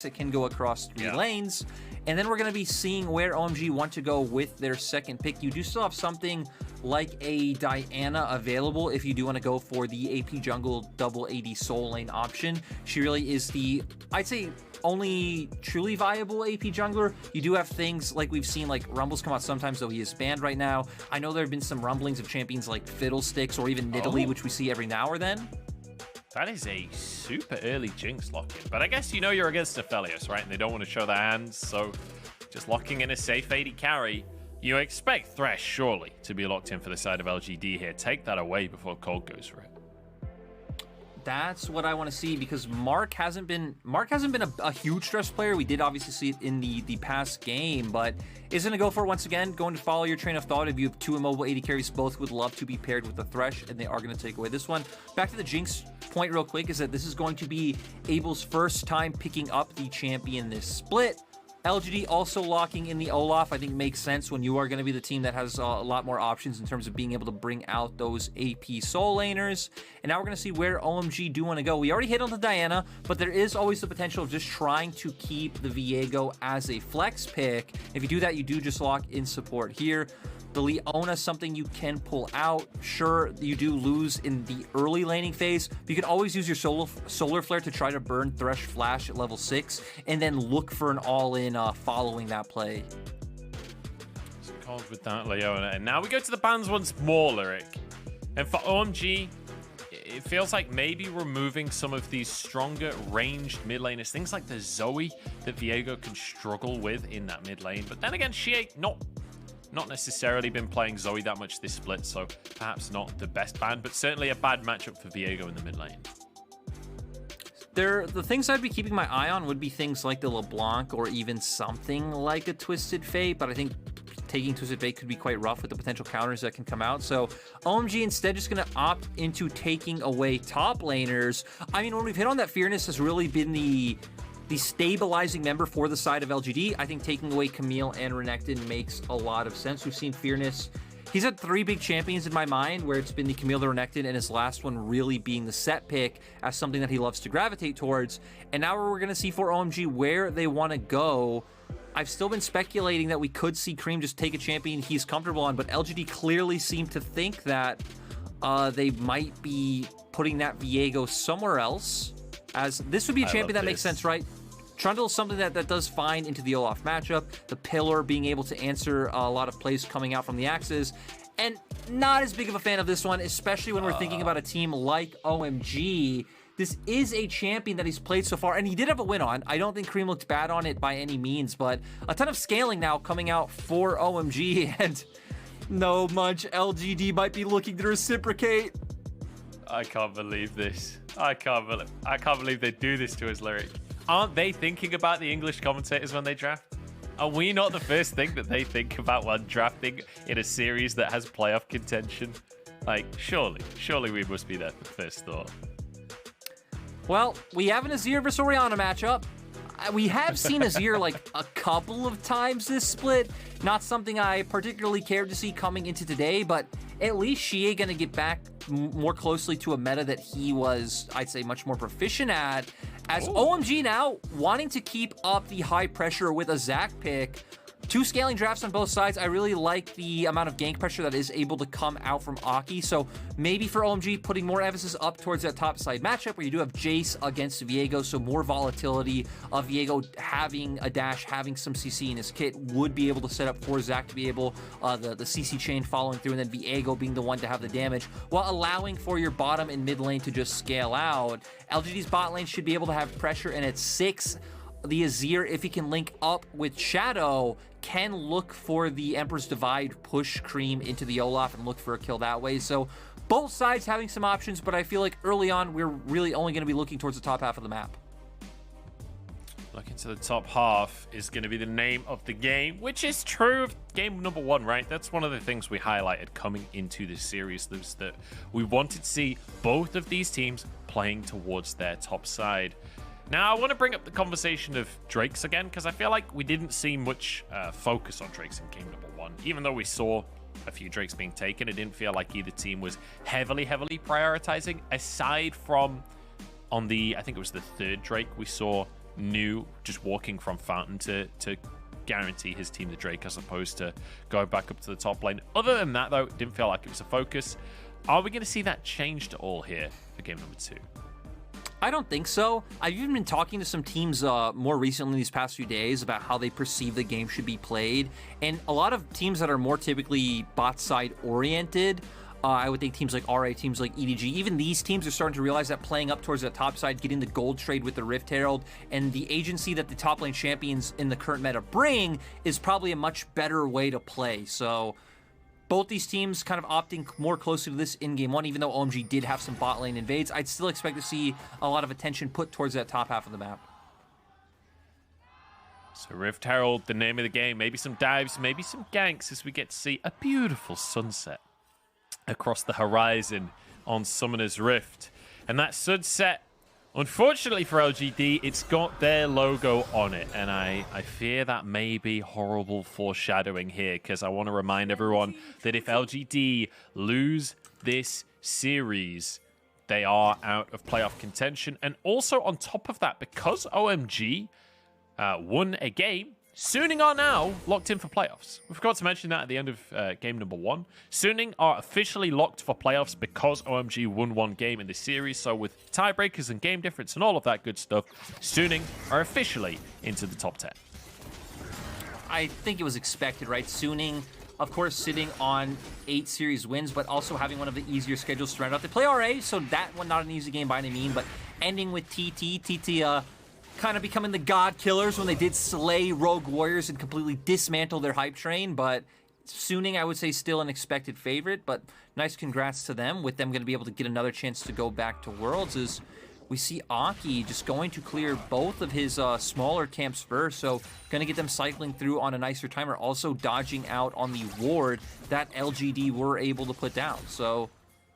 It can go across 3 lanes, and then we're going to be seeing where OMG want to go with their second pick. You do still have something like a Diana available if you do want to go for the AP jungle double AD soul lane option. She really is the, I'd say, only truly viable AP jungler. You do have things like we've seen, like Rumbles come out sometimes, though he is banned right now. I know there have been some rumblings of champions like Fiddlesticks or even Nidalee, which we see every now or then. That is a super early Jinx lock-in. But I guess you know you're against Aphelios, right? And they don't want to show their hands, so just locking in a safe AD carry. You expect Thresh, surely, to be locked in for the side of LGD here. Take that away before Cold goes for it. That's what I want to see, because Mark hasn't been a huge Thresh player. We did obviously see it in the past game, but is going to go for it once again. Going to follow your train of thought. If you have 2 immobile AD carries, both would love to be paired with the Thresh, and they are going to take away this one. Back to the Jinx point real quick, is that this is going to be Abel's first time picking up the champion this split. LGD also locking in the Olaf, I think makes sense when you are going to be the team that has a lot more options in terms of being able to bring out those AP soul laners. And now we're going to see where OMG do want to go. We already hit on the Diana, but there is always the potential of just trying to keep the Viego as a flex pick. If you do that, you do just lock in support here. The Leona, something you can pull out. Sure, you do lose in the early laning phase, but you can always use your solar flare to try to burn Thresh Flash at level 6, and then look for an all-in following that play. So cold with that, Leona. And now we go to the bans once more, Lyric. And for OMG, it feels like maybe removing some of these stronger ranged mid laners, things like the Zoe that Viego can struggle with in that mid lane. But then again, Xiye not necessarily been playing Zoe that much this split, so perhaps not the best ban, but certainly a bad matchup for Viego in the mid lane. The things I'd be keeping my eye on would be things like the LeBlanc or even something like a Twisted Fate, but I think taking Twisted Fate could be quite rough with the potential counters that can come out. So OMG instead just going to opt into taking away top laners. I mean, when we've hit on that, Fearness has really been the stabilizing member for the side of LGD. I think taking away Camille and Renekton makes a lot of sense. We've seen Fearness. He's had 3 big champions in my mind, where it's been the Camille, the Renekton, and his last one really being the set pick as something that he loves to gravitate towards. And now we're going to see for OMG where they want to go. I've still been speculating that we could see Creme just take a champion he's comfortable on, but LGD clearly seem to think that they might be putting that Viego somewhere else, as this would be a champion that makes sense, right? Trundle is something that does fine into the Olaf matchup. The Pillar being able to answer a lot of plays coming out from the axes. And not as big of a fan of this one, especially when we're thinking about a team like OMG. This is a champion that he's played so far, and he did have a win on. I don't think Creme looked bad on it by any means, but a ton of scaling now coming out for OMG, and no much LGD might be looking to reciprocate. I can't believe this. I can't believe they do this to us, Lyric. Aren't they thinking about the English commentators when they draft? Are we not the first thing that they think about when drafting in a series that has playoff contention? Like, surely we must be their first thought. Well, we have an Azir versus Orianna matchup. We have seen Azir like a couple of times this split. Not something I particularly cared to see coming into today, but at least Xiye gonna get back more closely to a meta that he was, I'd say, much more proficient at. As OMG now wanting to keep up the high pressure with a Zac pick. 2 scaling drafts on both sides. I really like the amount of gank pressure that is able to come out from Aki. So maybe for OMG, putting more emphasis up towards that top side matchup where you do have Jayce against Viego. So more volatility of Viego having a dash, having some CC in his kit would be able to set up for Zac to be able, the CC chain following through, and then Viego being the one to have the damage while allowing for your bottom and mid lane to just scale out. LGD's bot lane should be able to have pressure, and at 6, the Azir, if he can link up with Shadow, can look for the Emperor's Divide, push Creme into the Olaf, and look for a kill that way. So both sides having some options, but I feel like early on, we're really only going to be looking towards the top half of the map. Looking to the top half is going to be the name of the game, which is true of game number 1, right? That's one of the things we highlighted coming into this series, was that we wanted to see both of these teams playing towards their top side. Now, I want to bring up the conversation of Drakes again, because I feel like we didn't see much focus on Drakes in game number 1. Even though we saw a few Drakes being taken, it didn't feel like either team was heavily prioritizing, aside from on the, I think it was the 3rd Drake, we saw New just walking from Fountain to guarantee his team the Drake as opposed to going back up to the top lane. Other than that, though, it didn't feel like it was a focus. Are we going to see that changed at all here for game number 2? I don't think so. I've even been talking to some teams more recently these past few days about how they perceive the game should be played. And a lot of teams that are more typically bot side oriented, I would think teams like RA, teams like EDG, even these teams are starting to realize that playing up towards that top side, getting the gold trade with the Rift Herald, and the agency that the top lane champions in the current meta bring is probably a much better way to play. So both these teams kind of opting more closely to this in game 1, even though OMG did have some bot lane invades. I'd still expect to see a lot of attention put towards that top half of the map. So Rift Herald, the name of the game. Maybe some dives, maybe some ganks as we get to see a beautiful sunset across the horizon on Summoner's Rift. And that sunset, unfortunately for LGD, it's got their logo on it. And I fear that may be horrible foreshadowing here, because I want to remind everyone that if LGD lose this series, they are out of playoff contention. And also on top of that, because OMG won a game, Suning are now locked in for playoffs. We forgot to mention that at the end of game number 1. Suning are officially locked for playoffs because OMG won one game in this series. So with tiebreakers and game difference and all of that good stuff, Suning are officially into the top 10. I think it was expected, right? Suning, of course, sitting on 8 series wins, but also having one of the easier schedules to round out. They play RA, so that one not an easy game by any means, but ending with TT kind of becoming the god killers when they did slay Rogue Warriors and completely dismantle their hype train. But Suning, I would say, still an expected favorite, but nice congrats to them, with them going to be able to get another chance to go back to Worlds. As we see Aki just going to clear both of his smaller camps first, so going to get them cycling through on a nicer timer, also dodging out on the ward that LGD were able to put down. So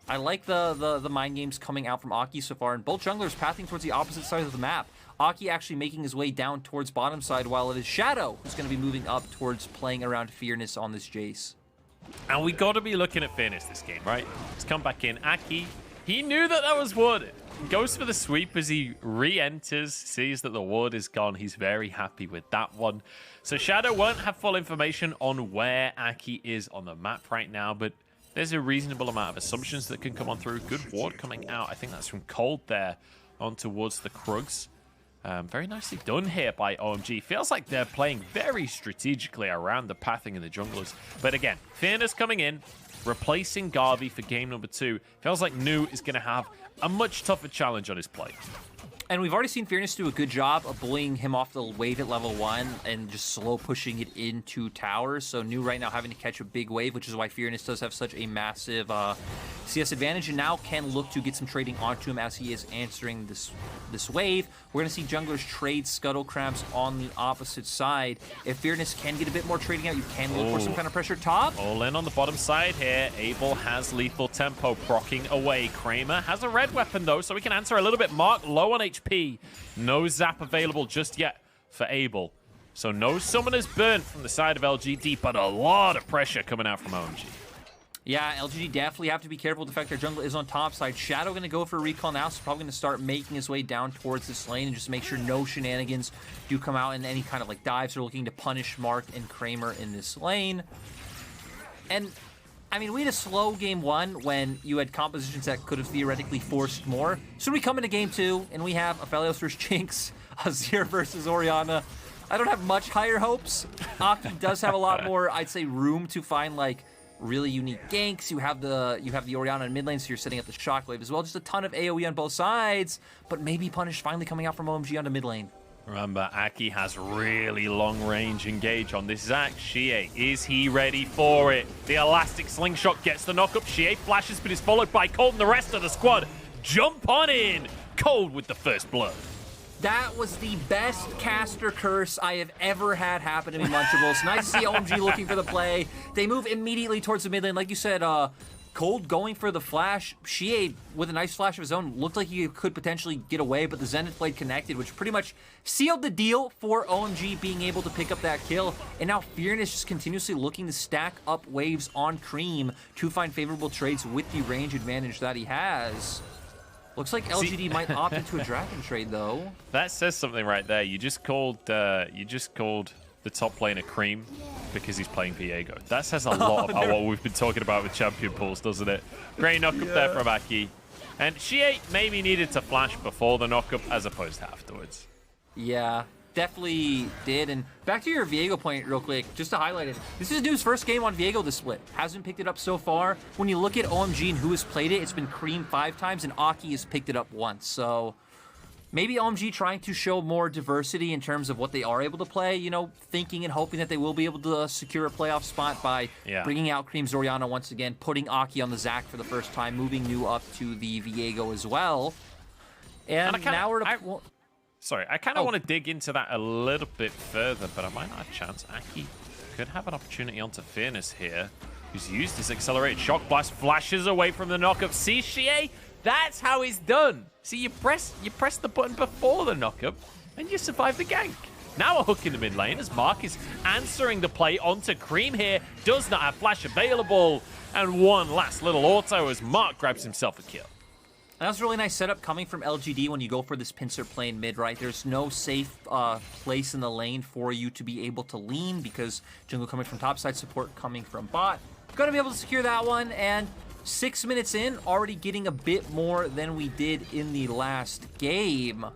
I like the mind games coming out from Aki so far, and both junglers pathing towards the opposite side of the map. Aki actually making his way down towards bottom side, while it is Shadow who's going to be moving up towards playing around Fearness on this Jayce. And we got to be looking at Fearness this game, right? Let's come back in. Aki, he knew that was warded. Goes for the sweep as he re-enters, sees that the ward is gone. He's very happy with that one. So Shadow won't have full information on where Aki is on the map right now, but there's a reasonable amount of assumptions that can come on through. Good ward coming out. I think that's from Cold there on towards the Krugs. Very nicely done here by OMG. Feels like they're playing very strategically around the pathing of the junglers. But again, Fearness coming in, replacing Garvey for game number 2. Feels like New is going to have a much tougher challenge on his plate. And we've already seen Fearness do a good job of bullying him off the wave at level 1 and just slow pushing it into towers. So New right now having to catch a big wave, which is why Fearness does have such a massive CS advantage, and now can look to get some trading onto him as he is answering this wave. We're going to see junglers trade Scuttle Crabs on the opposite side. If Fearness can get a bit more trading out, you can look for some kind of pressure top. All in on the bottom side here. Abel has lethal tempo procking away. Kramer has a red weapon though, so we can answer a little bit. Mark low on HP. No zap available just yet for Abel. So no summoners burnt from the side of LGD, but a lot of pressure coming out from OMG. Yeah, LGD definitely have to be careful with the fact their jungle is on top side. Shadow going to go for a recall now, so probably going to start making his way down towards this lane and just make sure no shenanigans do come out in any kind of like dives. They're looking to punish Mark and Kramer in this lane. And I mean, we had a slow game 1 when you had compositions that could have theoretically forced more. So we come into game 2 and we have Aphelios versus Jinx, Azir versus Orianna. I don't have much higher hopes. Aki does have a lot more, I'd say, room to find like really unique ganks. You have the Orianna in mid lane, so you're setting up the shockwave as well. Just a ton of AoE on both sides, but maybe punish finally coming out from OMG onto mid lane. Remember, Aki has really long range engage on this Zac. Xiye, is he ready for it? The elastic slingshot gets the knock up. Xiye flashes, but is followed by Cold and the rest of the squad. Jump on in. Cold with the first blood. That was the best caster curse I have ever had happen to me, Munchables. Nice to see OMG looking for the play. They move immediately towards the mid lane. Like you said, Cold going for the flash. Xiye, with a nice flash of his own, looked like he could potentially get away, but the Zenith Blade connected, which pretty much sealed the deal for OMG being able to pick up that kill. And now Fearness just continuously looking to stack up waves on Creme to find favorable trades with the range advantage that he has. Looks like LGD might opt into a dragon trade though. That says something right there. You just called the top laner Creme because he's playing Viego. That says a lot about what we've been talking about with champion pools, doesn't it? Great knockup there from Aki. And Xiye maybe needed to flash before the knockup as opposed to afterwards. Yeah, definitely did. And back to your Viego point real quick, just to highlight it. This is Dude's first game on Viego this split. Hasn't picked it up so far. When you look at OMG and who has played it, it's been Creme 5 times and Aki has picked it up once. So maybe OMG trying to show more diversity in terms of what they are able to play, you know, thinking and hoping that they will be able to secure a playoff spot by bringing out Creme's Orianna once again, putting Aki on the Zac for the first time, moving New up to the Viego as well. And now we're to... Sorry, I kind of want to dig into that a little bit further, but I might not have a chance. Aki could have an opportunity onto Fearness here, who's used his accelerated shock blast, flashes away from the knockup. See, Xiye, that's how it's done. See, you press the button before the knockup, and you survive the gank. Now a hook in the mid lane as Mark is answering the play onto Creme here. Does not have flash available, and one last little auto as Mark grabs himself a kill. That was a really nice setup coming from LGD when you go for this pincer plane mid, right? There's no safe place in the lane for you to be able to lean because jungle coming from topside, support coming from bot. Gonna be able to secure that one, and 6 minutes in, already getting a bit more than we did in the last game.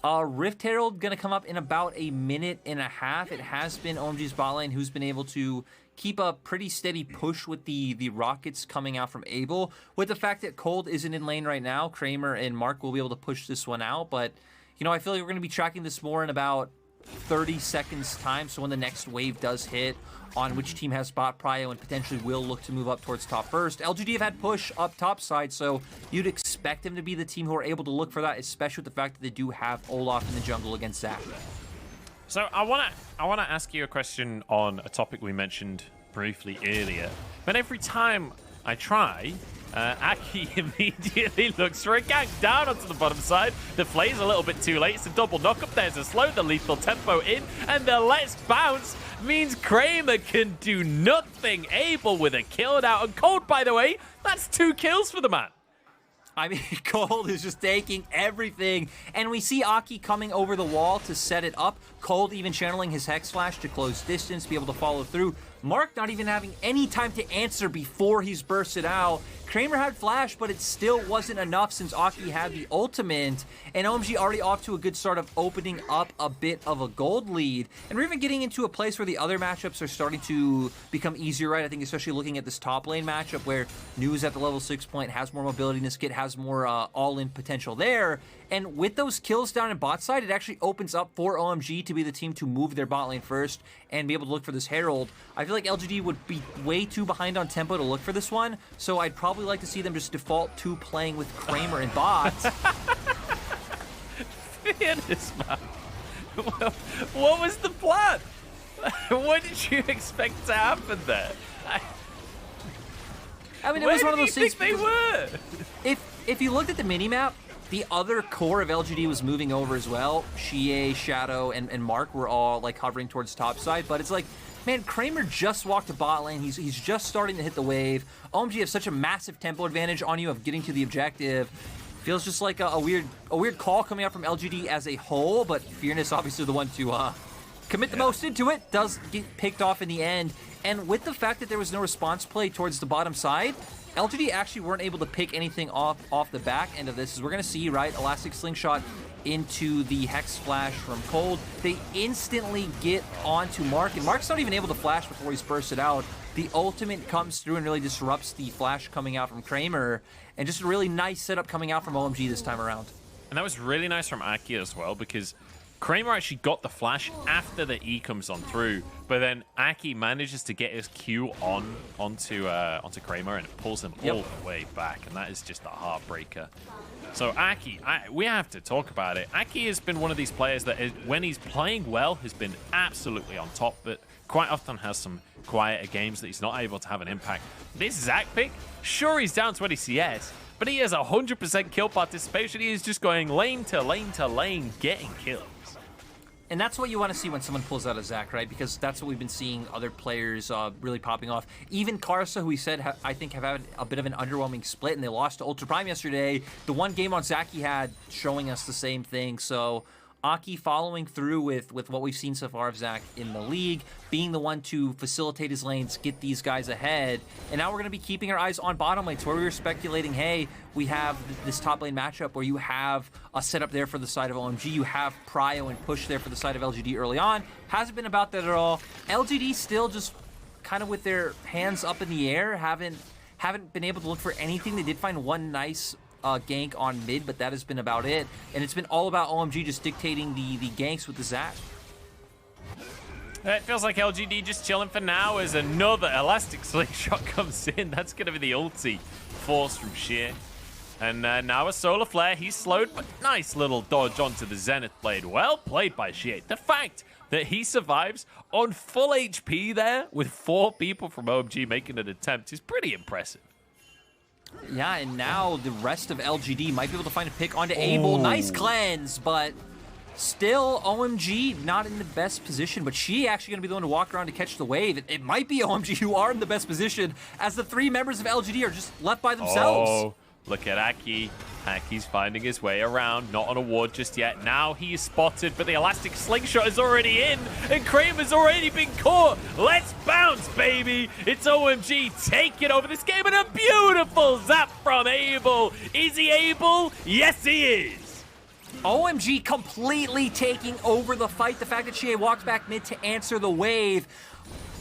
Rift Herald gonna come up in about a minute and a half. It has been OMG's bot lane who's been able to keep a pretty steady push with the rockets coming out from Abel. With the fact that Cold isn't in lane right now, Kramer and Mark will be able to push this one out. But, you know, I feel like we're going to be tracking this more in about 30 seconds time. So when the next wave does hit on which team has bot prio and potentially will look to move up towards top first. LGD have had push up top side, so you'd expect them to be the team who are able to look for that, especially with the fact that they do have Olaf in the jungle against Zac. So I wanna ask you a question on a topic we mentioned briefly earlier. But every time I try, Aki immediately looks for a gank down onto the bottom side. The flay's a little bit too late. It's a double knockup. There's a slow, the lethal tempo in, and the let's bounce means Kramer can do nothing. Abel with a kill out, and Cold, by the way, that's 2 kills for the man. I mean, Cold is just taking everything. And we see Aki coming over the wall to set it up. Cold even channeling his Hex Flash to close distance, be able to follow through. Mark not even having any time to answer before he's bursted out. Kramer had flash, but it still wasn't enough since Aki had the ultimate. And OMG already off to a good start of opening up a bit of a gold lead. And we're even getting into a place where the other matchups are starting to become easier, right? I think especially looking at this top lane matchup where News at the level 6 point has more mobility in this kit, has more all-in potential there. And with those kills down in bot side, it actually opens up for OMG to be the team to move their bot lane first and be able to look for this Herald. I feel like LGD would be way too behind on tempo to look for this one, so I'd probably like to see them just default to playing with Kramer and bot. Fearness, man. What was the plan? What did you expect to happen there? I mean, it was one of those things. Where did you think they were? If you looked at the minimap, the other core of LGD was moving over as well. Xiye, Shadow, and Mark were all like hovering towards top side, but it's like, man, Kramer just walked to bot lane. He's just starting to hit the wave. OMG have such a massive tempo advantage on you of getting to the objective. Feels just like a weird call coming out from LGD as a whole, but Fearness obviously the one to commit the most into it. Does get picked off in the end. And with the fact that there was no response play towards the bottom side, LGD actually weren't able to pick anything off the back end of this. As we're going to see, right, Elastic Slingshot into the Hex Flash from Cold. They instantly get onto Mark, and Mark's not even able to flash before he's bursted out. The ultimate comes through and really disrupts the flash coming out from Kramer, and just a really nice setup coming out from OMG this time around. And that was really nice from Aki as well, because Kramer actually got the flash after the E comes on through, but then Aki manages to get his Q onto Kramer, and it pulls him all the way back, and that is just a heartbreaker. So Aki, we have to talk about it. Aki has been one of these players that, when he's playing well, has been absolutely on top, but quite often has some quieter games that he's not able to have an impact. This Zac pick, sure, he's down 20 CS, but he has 100% kill participation. He is just going lane to lane to lane, getting kills. And that's what you want to see when someone pulls out a Zac, right? Because that's what we've been seeing other players really popping off. Even Karsa, who we said, I think, have had a bit of an underwhelming split, and they lost to Ultra Prime yesterday. The one game on Zac he had showing us the same thing. So Aki following through with what we've seen so far of Zac in the league, being the one to facilitate his lanes, get these guys ahead. And now we're going to be keeping our eyes on bottom lanes, where we were speculating, hey, we have this top lane matchup where you have a setup there for the side of OMG, you have Prio and Push there for the side of LGD early on. Hasn't been about that at all. LGD still just kind of with their hands up in the air, haven't been able to look for anything. They did find one nice gank on mid, but that has been about it. And it's been all about OMG just dictating the ganks with the Zac. It feels like LGD just chilling for now as another elastic slingshot comes in. That's going to be the ulti force from Xiye. And now a solar flare. He's slowed, but nice little dodge onto the Zenith Blade. Well played by Xiye. The fact that he survives on full HP there with 4 people from OMG making an attempt is pretty impressive. Yeah, and now the rest of LGD might be able to find a pick onto Abel. Nice cleanse, but still OMG not in the best position. But she actually going to be the one to walk around to catch the wave. It might be OMG who are in the best position, as the 3 members of LGD are just left by themselves. Oh, look at Aki. Aki's finding his way around, not on a ward just yet. Now he is spotted, but the elastic slingshot is already in, and Kramer's already been caught. Let's bounce, baby. It's OMG taking over this game, and a beautiful zap from Abel. Is he able? Yes, he is. OMG completely taking over the fight. The fact that Xiye walked back mid to answer the wave,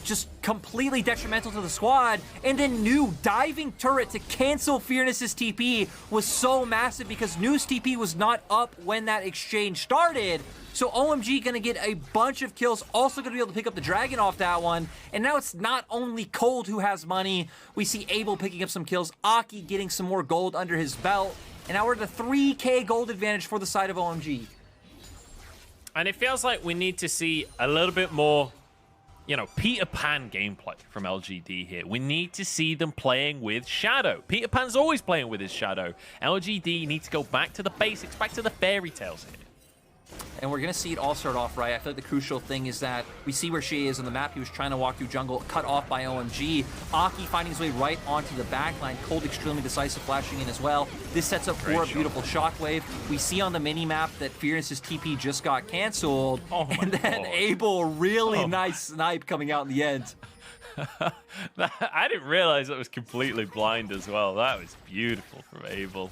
just completely detrimental to the squad. And then New diving turret to cancel Fearness's TP was so massive because New's TP was not up when that exchange started. So OMG gonna get a bunch of kills, also gonna be able to pick up the dragon off that one. And now it's not only Cold who has money, we see Abel picking up some kills, Aki getting some more gold under his belt. And now we're at a 3K gold advantage for the side of OMG. And it feels like we need to see a little bit more, you know, Peter Pan gameplay from LGD here. We need to see them playing with Shadow. Peter Pan's always playing with his Shadow. LGD need to go back to the basics, back to the fairy tales here. And we're going to see it all start off right. I feel like the crucial thing is that we see where Xiye is on the map. He was trying to walk through jungle, cut off by OMG. Aki finding his way right onto the backline. Cold extremely decisive, flashing in as well. This sets up for a beautiful shockwave. We see on the mini-map that Fearness's TP just got canceled. And then Abel, really nice snipe coming out in the end. I didn't realize that was completely blind as well. That was beautiful from Abel.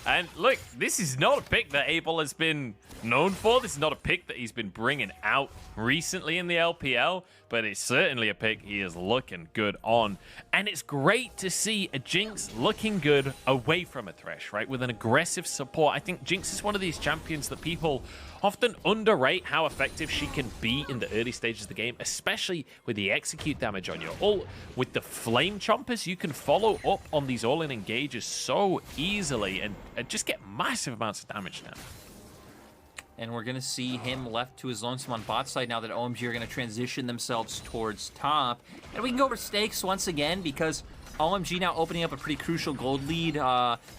And look, this is not a pick that Abel has been known for. This is not a pick that he's been bringing out recently in the LPL, but it's certainly a pick he is looking good on. And it's great to see a Jinx looking good away from a Thresh, right? With an aggressive support. I think Jinx is one of these champions that people often underrate how effective she can be in the early stages of the game, especially with the execute damage on your ult. With the flame chompers, you can follow up on these all-in engages so easily and just get massive amounts of damage now. And we're going to see him left to his lonesome on bot side now that OMG are going to transition themselves towards top. And we can go over stakes once again because OMG now opening up a pretty crucial gold lead.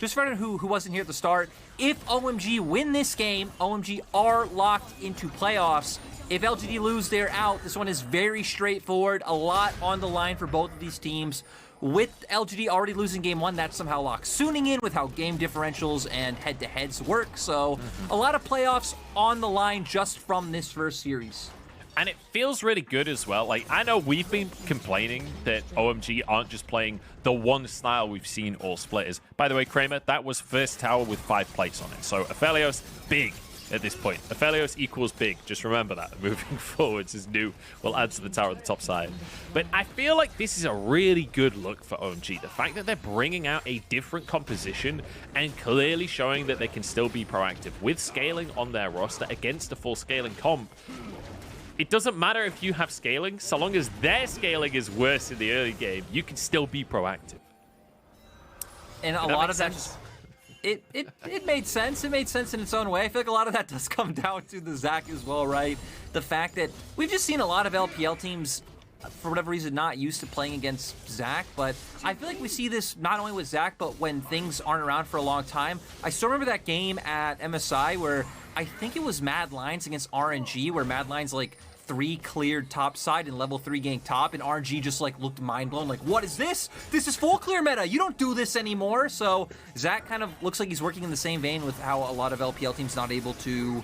Just for anyone who wasn't here at the start, if OMG win this game, OMG are locked into playoffs. If LGD lose, they're out. This one is very straightforward. A lot on the line for both of these teams. With LGD already losing game 1, that's somehow locked Sooning in with how game differentials and head-to-heads work. So a lot of playoffs on the line just from this first series. And it feels really good as well. Like, I know we've been complaining that OMG aren't just playing the one style we've seen all splitters. By the way, Kramer, that was first tower with 5 plates on it. So Aphelios, big at this point. Aphelios equals big. Just remember that. Moving forwards is new. We'll add to the tower at the top side. But I feel like this is a really good look for OMG. The fact that they're bringing out a different composition and clearly showing that they can still be proactive with scaling on their roster against a full scaling comp. It doesn't matter if you have scaling, so long as their scaling is worse in the early game, you can still be proactive. And a lot of that just... It made sense. It made sense in its own way. I feel like a lot of that does come down to the Zac as well, right? The fact that we've just seen a lot of LPL teams for whatever reason, not used to playing against Zach, but I feel like we see this not only with Zach, but when things aren't around for a long time. I still remember that game at MSI where I think it was Mad Lions against RNG, where Mad Lions like 3 cleared top side and level 3 ganked top, and RNG just like looked mind blown, like, what is this? This is full clear meta. You don't do this anymore. So Zach kind of looks like he's working in the same vein with how a lot of LPL teams not able to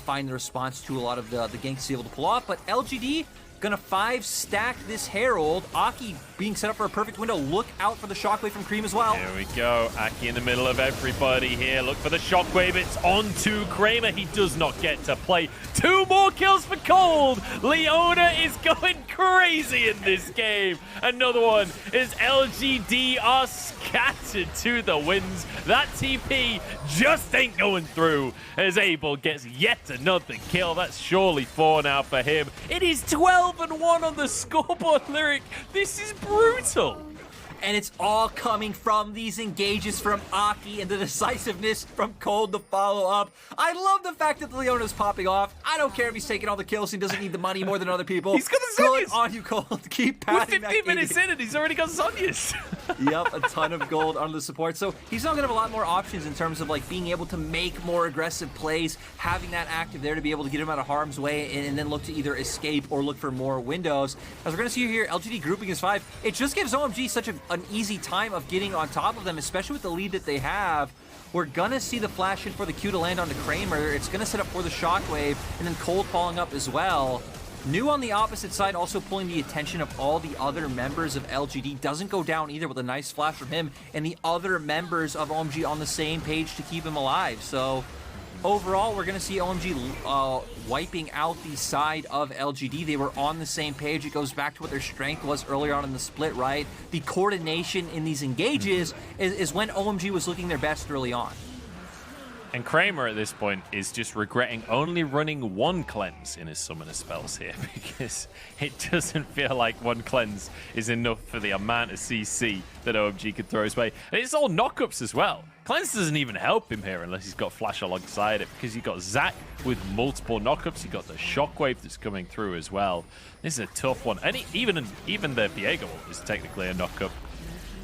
find the response to a lot of the ganks he's able to pull off. But LGD gonna 5-stack this Herald. Aki being set up for a perfect window. Look out for the shockwave from Creme as well. Here we go. Aki in the middle of everybody here. Look for the shockwave. It's on to Kramer. He does not get to play. 2 more kills for Cold. Leona is going crazy in this game. Another one is LGD are scattered to the winds. That TP just ain't going through as Abel gets yet another kill. That's surely 4 now for him. It is 12-1 on the scoreboard, Lyric. This is brutal. And it's all coming from these engages from Aki and the decisiveness from Cold to follow up. I love the fact that Leona's popping off. I don't care if he's taking all the kills. He doesn't need the money more than other people. He's got the Good Zonyas. on you, Cold. Keep We're patting 15 minutes in and he's already got Zonyas. Yep, a ton of gold on the support. So he's now going to have a lot more options in terms of like being able to make more aggressive plays, having that active there to be able to get him out of harm's way and then look to either escape or look for more windows. As we're going to see here, LGD grouping is 5. It just gives OMG such an easy time of getting on top of them, especially with the lead that they have. We're gonna see the flash in for the Q to land onto Kramer. It's gonna set up for the shockwave, and then Cold falling up as well. New on the opposite side, also pulling the attention of all the other members of LGD. Doesn't go down either with a nice flash from him, and the other members of OMG on the same page to keep him alive. So overall, we're going to see OMG wiping out the side of LGD. They were on the same page. It goes back to what their strength was earlier on in the split, right? The coordination in these engages is when OMG was looking their best early on. And Kramer at this point is just regretting only running 1 cleanse in his summoner spells here, because it doesn't feel like 1 cleanse is enough for the amount of CC that OMG could throw his way. And it's all knockups as well. Cleanse doesn't even help him here unless he's got flash alongside it, because you've got Zach with multiple knockups. You've got the shockwave that's coming through as well. This is a tough one. And even the Viego is technically a knockup,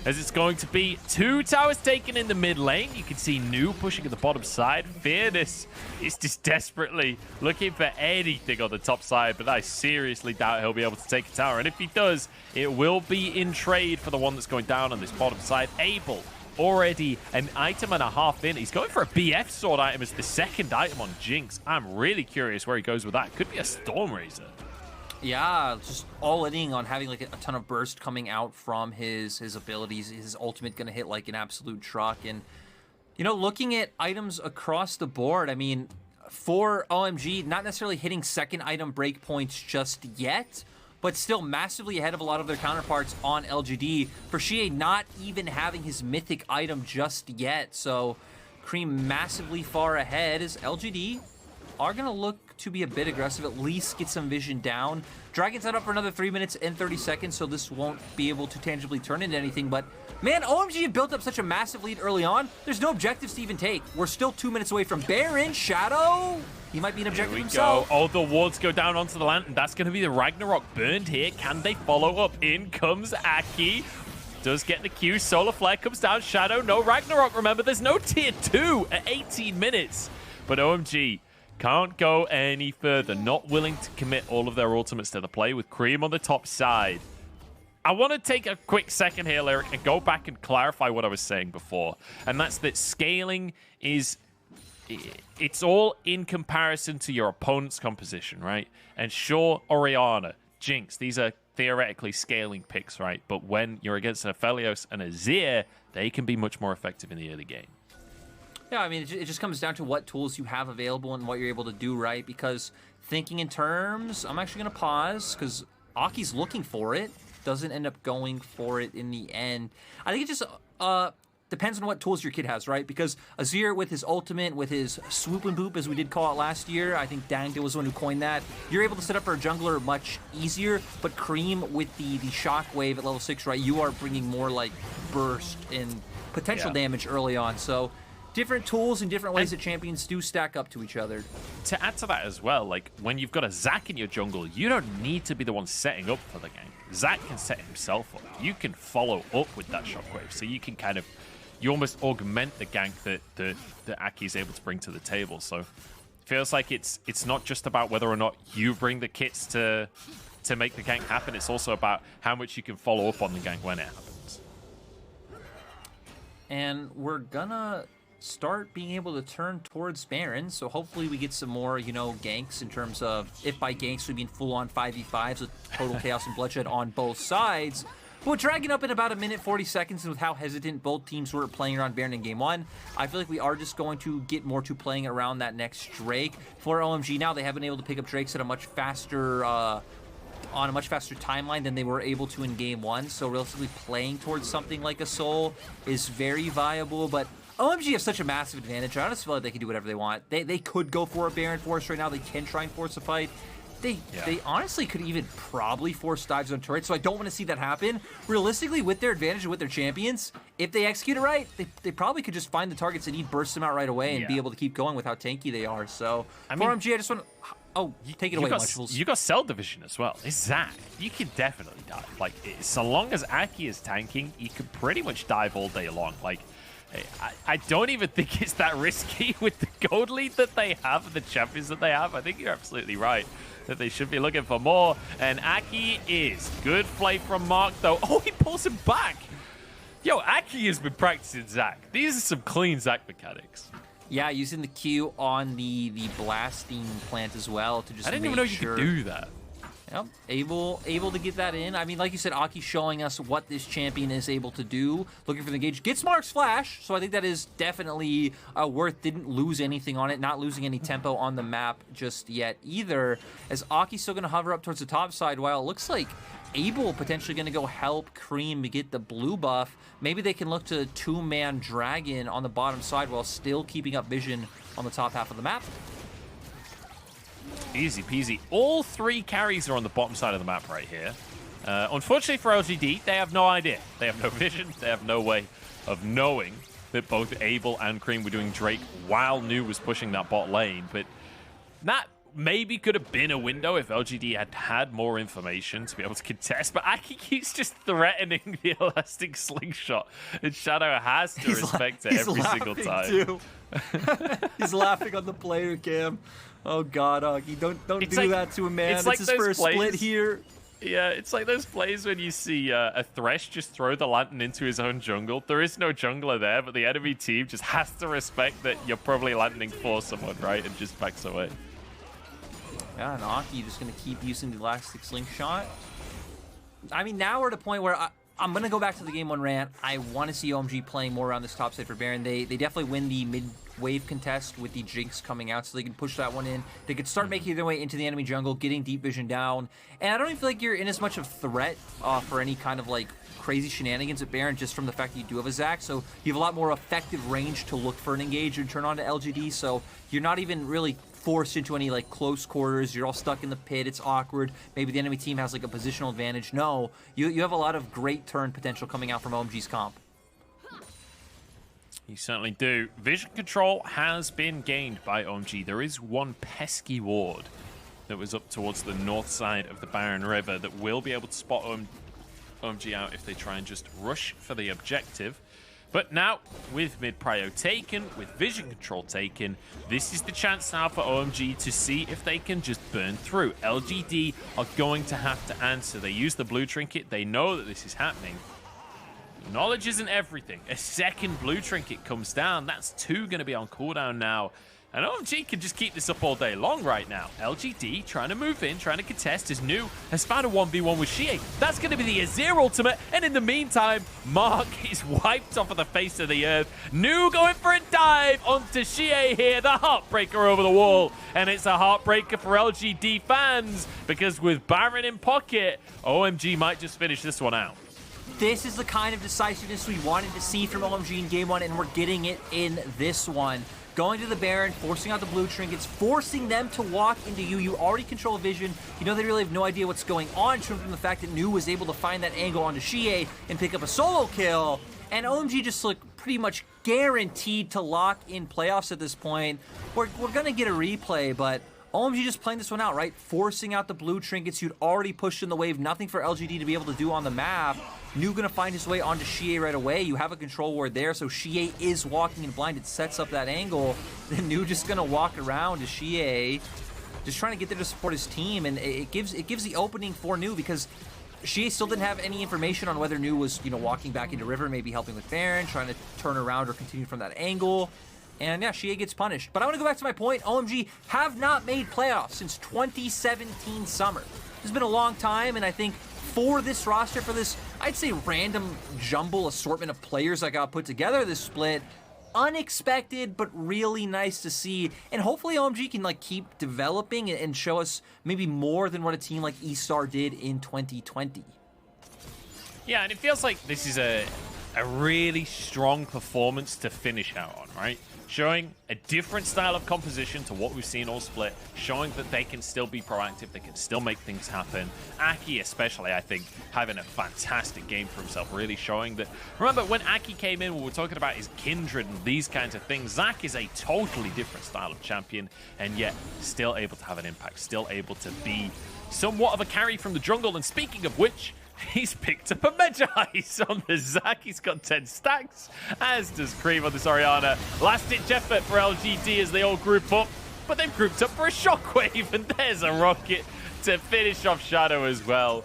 as it's going to be 2 towers taken in the mid lane. You can see New pushing at the bottom side. Fearness is just desperately looking for anything on the top side, but I seriously doubt he'll be able to take a tower. And if he does, it will be in trade for the one that's going down on this bottom side. Abel already an item and a half in. He's going for a BF sword item as the second item on Jinx. I'm really curious where he goes with that. Could be a Stormraiser. Yeah, just all in on having like a ton of burst coming out from his abilities. His ultimate gonna hit like an absolute truck. And you know, looking at items across the board, I mean, for OMG, not necessarily hitting second item breakpoints just yet, but still massively ahead of a lot of their counterparts on LGD. For Xiye not even having his mythic item just yet. So Creme massively far ahead as LGD are going to look to be a bit aggressive, at least get some vision down. Dragon's not up for another 3 minutes and 30 seconds, so this won't be able to tangibly turn into anything. But man, OMG have built up such a massive lead early on. There's no objectives to even take. We're still 2 minutes away from Baron. Shadow, he might be an objective himself. Go. Oh, the wards go down onto the lantern. That's going to be the Ragnarok burned here. Can they follow up? In comes Aki. Does get the Q. Solar Flare comes down. Shadow, no Ragnarok. Remember, there's no tier 2 at 18 minutes. But OMG can't go any further. Not willing to commit all of their ultimates to the play with Creme on the top side. I want to take a quick second here, Lyric, and go back and clarify what I was saying before. And that's that scaling is... it's all in comparison to your opponent's composition, right? And sure, Orianna, Jinx, these are theoretically scaling picks, right? But when you're against an Aphelios and a Xiye, they can be much more effective in the early game. Yeah, I mean, it just comes down to what tools you have available and what you're able to do, right? Because thinking in terms, I'm actually going to pause because Aki's looking for it. Doesn't end up going for it in the end. I think it just depends on what tools your kid has, right? Because Azir with his ultimate, with his swoop and boop, as we did call it last year, I think Dangda was the one who coined that. You're able to set up for a jungler much easier, but Creme with the shockwave at level 6, right? You are bringing more like burst and potential damage early on. So different tools and different ways that champions do stack up to each other. To add to that as well, like when you've got a Zac in your jungle, you don't need to be the one setting up for the gank. Zac can set himself up. You can follow up with that shockwave, so you can kind of, you almost augment the gank that Aki is able to bring to the table. So it feels like it's not just about whether or not you bring the kits to make the gank happen. It's also about how much you can follow up on the gank when it happens. And we're gonna start being able to turn towards Baron, so hopefully we get some more, you know, ganks in terms of, if by ganks we mean full-on 5v5s with total chaos and bloodshed on both sides. But dragging up in about 1 minute 40 seconds, and with how hesitant both teams were playing around Baron in game 1, I feel like we are just going to get more to playing around that next Drake. For OMG now, they have been able to pick up Drakes at a much faster on a much faster timeline than they were able to in game 1, so realistically playing towards something like a Soul is very viable. But OMG have such a massive advantage. I honestly feel like they can do whatever they want. They could go for a Baron force right now. They can try and force a fight. They honestly could even probably force dives on turrets, so I don't want to see that happen. Realistically, with their advantage and with their champions, if they execute it right, they probably could just find the targets they need, burst them out right away, and be able to keep going with how tanky they are. So for OMG, I just want to... Oh, take it away, Munchables. You got Cell Division as well. It's Zac. You can definitely dive. Like, so long as Aki is tanking, you can pretty much dive all day long. Like, I don't even think it's that risky with the gold lead that they have, the champions that they have. I think you're absolutely right that they should be looking for more. And Aki is. Good play from Mark, though. Oh, he pulls him back. Yo, Aki has been practicing Zac. These are some clean Zac mechanics. Yeah, using the Q on the blasting plant as well to just I didn't even know you could do that. Yep, able to get that in. I mean, like you said, Aki showing us what this champion is able to do. Looking for the engage. Gets Mark's flash, so I think that is definitely worth. Didn't lose anything on it. Not losing any tempo on the map just yet either. As Aki's still going to hover up towards the top side, while it looks like Abel potentially going to go help Creme to get the blue buff. Maybe they can look to two-man Dragon on the bottom side while still keeping up vision on the top half of the map. Easy peasy. All 3 carries are on the bottom side of the map right here. Unfortunately for LGD, they have no idea. They have no vision. They have no way of knowing that both Abel and Creme were doing Drake while Nu was pushing that bot lane. But that maybe could have been a window if LGD had had more information to be able to contest. But Aki keeps just threatening the elastic slingshot. And Shadow has to respect it every single time. Too. He's laughing on the player cam. Oh God, Aki, don't do that to a man. It's his first split here. Yeah, it's like those plays when you see a Thresh just throw the lantern into his own jungle. There is no jungler there, but the enemy team just has to respect that you're probably lanterning for someone, right? And just backs away. Yeah, and Aki just going to keep using the elastic slingshot. I mean, now we're at a point where I'm going to go back to the game 1 rant. I want to see OMG playing more around this top side for Baron. They definitely win the mid-wave contest with the Jinx coming out, so they can push that one in. They could start making their way into the enemy jungle, getting deep vision down. And I don't even feel like you're in as much of threat for any kind of like crazy shenanigans at Baron, just from the fact that you do have a Zac. So you have a lot more effective range to look for an engage and turn on to LGD. So you're not even really forced into any like close quarters. You're all stuck in the pit. It's awkward. Maybe the enemy team has like a positional advantage. No, you have a lot of great turn potential coming out from OMG's comp. You certainly do. Vision control has been gained by OMG. There is one pesky ward that was up towards the north side of the Baron River that will be able to spot OMG out if they try and just rush for the objective. But now, with mid-prio taken, with vision control taken, this is the chance now for OMG to see if they can just burn through. LGD are going to have to answer. They use the blue trinket. They know that this is happening. Knowledge isn't everything. A second blue trinket comes down. That's 2 going to be on cooldown now. And OMG can just keep this up all day long right now. LGD trying to move in, trying to contest as Nu has found a 1v1 with Xiye. That's going to be the Azir ultimate. And in the meantime, Mark is wiped off of the face of the earth. Nu going for a dive onto Xiye here. The heartbreaker over the wall. And it's a heartbreaker for LGD fans, because with Baron in pocket, OMG might just finish this one out. This is the kind of decisiveness we wanted to see from OMG in game 1, and we're getting it in this one. Going to the Baron, forcing out the blue trinkets, forcing them to walk into you. You already control vision. You know they really have no idea what's going on, from the fact that Nu was able to find that angle onto Xiye and pick up a solo kill. And OMG just like pretty much guaranteed to lock in playoffs at this point. We're going to get a replay, but OMG just playing this one out, right? Forcing out the blue trinkets. You'd already pushed in the wave. Nothing for LGD to be able to do on the map. New going to find his way onto Xiye right away. You have a control ward there, so Xiye is walking in blind. It sets up that angle. Then New just going to walk around to Xiye, just trying to get there to support his team, and it gives the opening for New, because Xiye still didn't have any information on whether New was, walking back into River, maybe helping with Fearness, trying to turn around or continue from that angle. And yeah, Xiye gets punished. But I want to go back to my point. OMG have not made playoffs since 2017 summer. It's been a long time, and I think for this roster, for this, I'd say, random jumble assortment of players that got put together this split, unexpected, but really nice to see. And hopefully OMG can keep developing and show us maybe more than what a team like eStar did in 2020. Yeah, and it feels like this is a really strong performance to finish out on, right? Showing a different style of composition to what we've seen all split, showing that they can still be proactive, they can still make things happen. Aki especially, I think, having a fantastic game for himself, really showing that. Remember, when Aki came in, we were talking about his kindred and these kinds of things. Zac is a totally different style of champion, and yet still able to have an impact, still able to be somewhat of a carry from the jungle. And speaking of which, he's picked up a Magi-Ice on the Zac. He's got 10 stacks, as does Creme on this Orianna. Last-ditch effort for LGD as they all group up, but they've grouped up for a Shockwave, and there's a Rocket to finish off Shadow as well.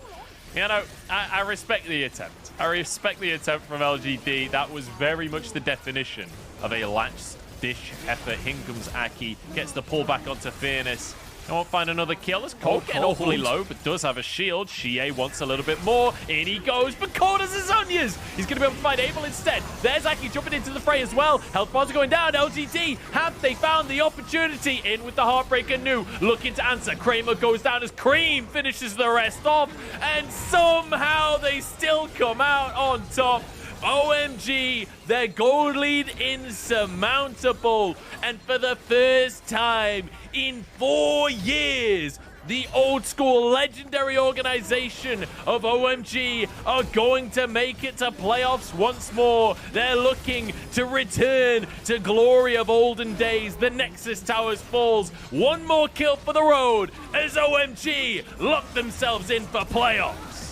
I respect the attempt. I respect the attempt from LGD. That was very much the definition of a last-ditch effort. In comes Aki, gets the pull back onto Fearness. I won't find another kill as Cole getting awfully low, but does have a shield. Xiye wants a little bit more. In he goes, but Cole has his Zhonya's. He's going to be able to find Abel instead. There's Aki jumping into the fray as well. Health bars are going down. LGD, have they found the opportunity? In with the Heartbreaker New, looking to answer. Kramer goes down as Creme finishes the rest off, and somehow they still come out on top. OMG, their gold lead insurmountable, and for the first time in 4 years, the old school legendary organization of OMG are going to make it to playoffs once more. They're looking to return to glory of olden days. The Nexus Towers falls. One more kill for the road as OMG lock themselves in for playoffs.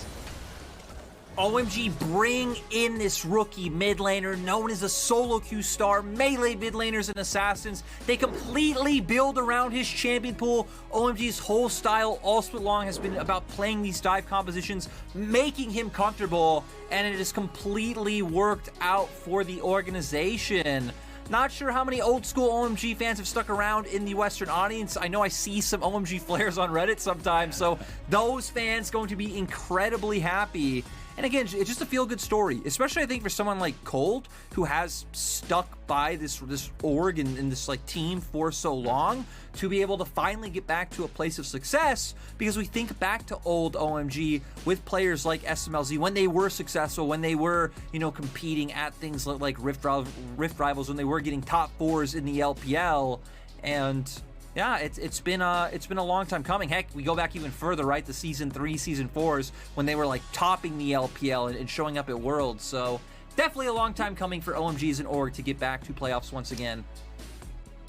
OMG bring in this rookie mid laner known as a solo queue star, melee mid laners and assassins. They completely build around his champion pool. OMG's whole style all split long has been about playing these dive compositions, making him comfortable, and it has completely worked out for the organization. Not sure how many old school OMG fans have stuck around in the Western audience. I know I see some OMG flares on Reddit sometimes, so those fans going to be incredibly happy. And again, it's just a feel-good story, especially I think for someone like Cold, who has stuck by this org and this team for so long, to be able to finally get back to a place of success. Because we think back to old OMG with players like SMLZ when they were successful, when they were competing at things like Rift Rivals, when they were getting top 4s in the LPL, and yeah, it's been a long time coming. Heck, we go back even further, right? The Season 3, Season 4s, when they were topping the LPL and showing up at Worlds. So definitely a long time coming for OMG as an org to get back to playoffs once again.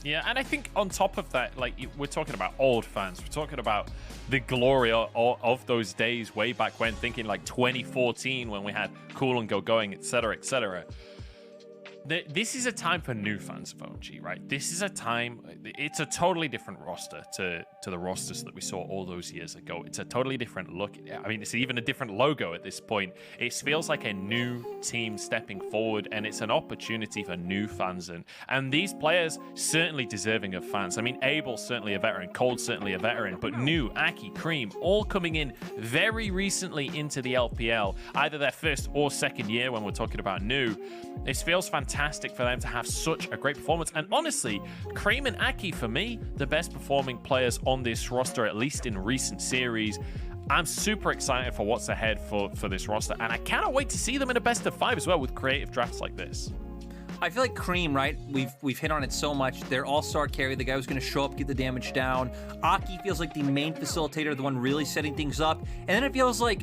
Yeah, and I think on top of that, we're talking about old fans. We're talking about the glory of those days way back when, thinking 2014 when we had Cool and Go Going, etc., etc. This is a time for new fans of OMG, right? This is a time, it's a totally different roster to the rosters that we saw all those years ago. It's a totally different look. I mean, it's even a different logo at this point. It feels like a new team stepping forward, and it's an opportunity for new fans. And these players certainly deserving of fans. I mean, Abel's certainly a veteran, Cold's certainly a veteran, but New, Aki, Creme, all coming in very recently into the LPL, either their first or second year when we're talking about New. This feels fantastic for them to have such a great performance. And honestly, Creme and Aki, for me, the best performing players on this roster, at least in recent series. I'm super excited for what's ahead for this roster, and I cannot wait to see them in a best of 5 as well with creative drafts like this. I feel like Creme, right? We've hit on it so much. Their all-star carry, the guy who's going to show up, get the damage down. Aki feels like the main facilitator, the one really setting things up. And then it feels like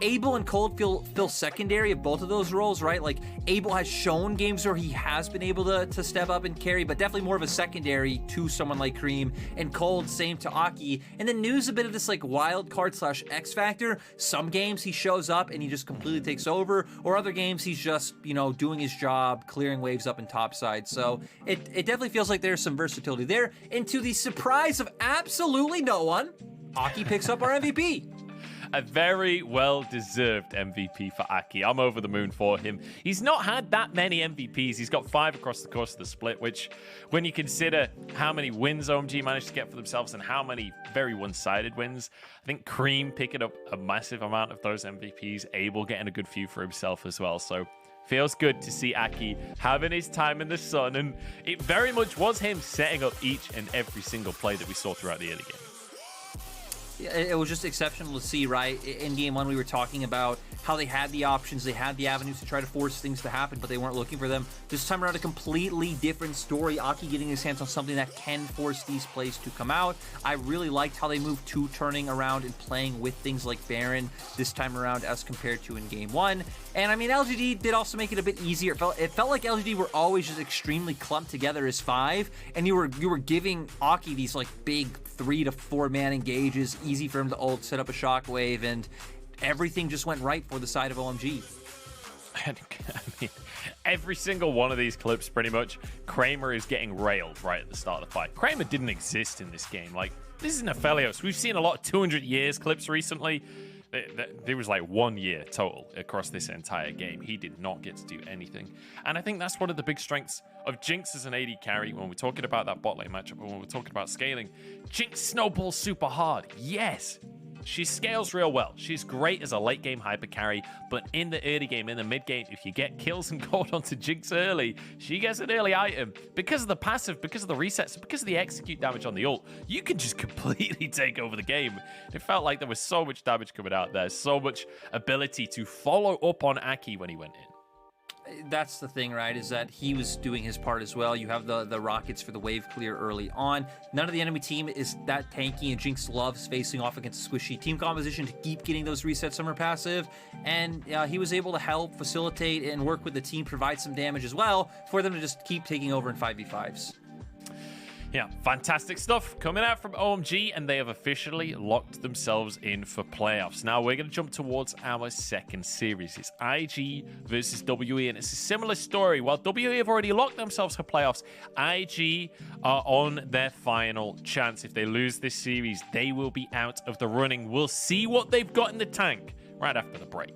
Abel and Cold feel secondary of both of those roles, right? Like, Abel has shown games where he has been able to step up and carry, but definitely more of a secondary to someone like Creme. And Cold, same to Aki. And then Nu's a bit of this like wild card slash X factor. Some games he shows up and he just completely takes over, or other games he's just, you know, doing his job, clearing waves up in topside. So it definitely feels like there's some versatility there. And to the surprise of absolutely no one, Aki picks up our MVP. A very well-deserved MVP for Aki. I'm over the moon for him. He's not had that many MVPs. He's got 5 across the course of the split, which, when you consider how many wins OMG managed to get for themselves and how many very one-sided wins, I think Creme picking up a massive amount of those MVPs, Abel getting a good few for himself as well. So feels good to see Aki having his time in the sun, and it very much was him setting up each and every single play that we saw throughout the early game. It was just exceptional to see, right? In game 1, we were talking about how they had the options, they had the avenues to try to force things to happen, but they weren't looking for them. This time around, a completely different story. Aki getting his hands on something that can force these plays to come out. I really liked how they moved to turning around and playing with things like Baron this time around as compared to in game 1. And I mean, LGD did also make it a bit easier. It felt like LGD were always just extremely clumped together as 5, and you were giving Aki these like big 3 to 4 man engages, easy for him to ult, set up a shockwave, and everything just went right for the side of OMG. I mean, every single one of these clips, pretty much, Kramer is getting railed right at the start of the fight. Kramer didn't exist in this game. Like, this is an Aphelios. We've seen a lot of 200 years clips recently. There was like 1 year total across this entire game. He did not get to do anything. And I think that's one of the big strengths of Jinx as an AD carry when we're talking about that bot lane matchup and when we're talking about scaling. Jinx snowballs super hard. Yes, she scales real well. She's great as a late game hyper carry, but in the early game, in the mid game, if you get kills and gold onto Jinx early, she gets an early item. Because of the passive, because of the resets, because of the execute damage on the ult, you can just completely take over the game. It felt like there was so much damage coming out there, so much ability to follow up on Aki when he went in. That's the thing, right, is that he was doing his part as well. You have the rockets for the wave clear early on. None of the enemy team is that tanky, and Jinx loves facing off against squishy team composition to keep getting those resets from her passive. And he was able to help facilitate and work with the team, provide some damage as well for them to just keep taking over in 5v5s. Yeah, fantastic stuff coming out from OMG, and they have officially locked themselves in for playoffs. Now we're going to jump towards our second series. It's IG versus WE, and it's a similar story. While WE have already locked themselves for playoffs, IG are on their final chance. If they lose this series, they will be out of the running. We'll see what they've got in the tank right after the break.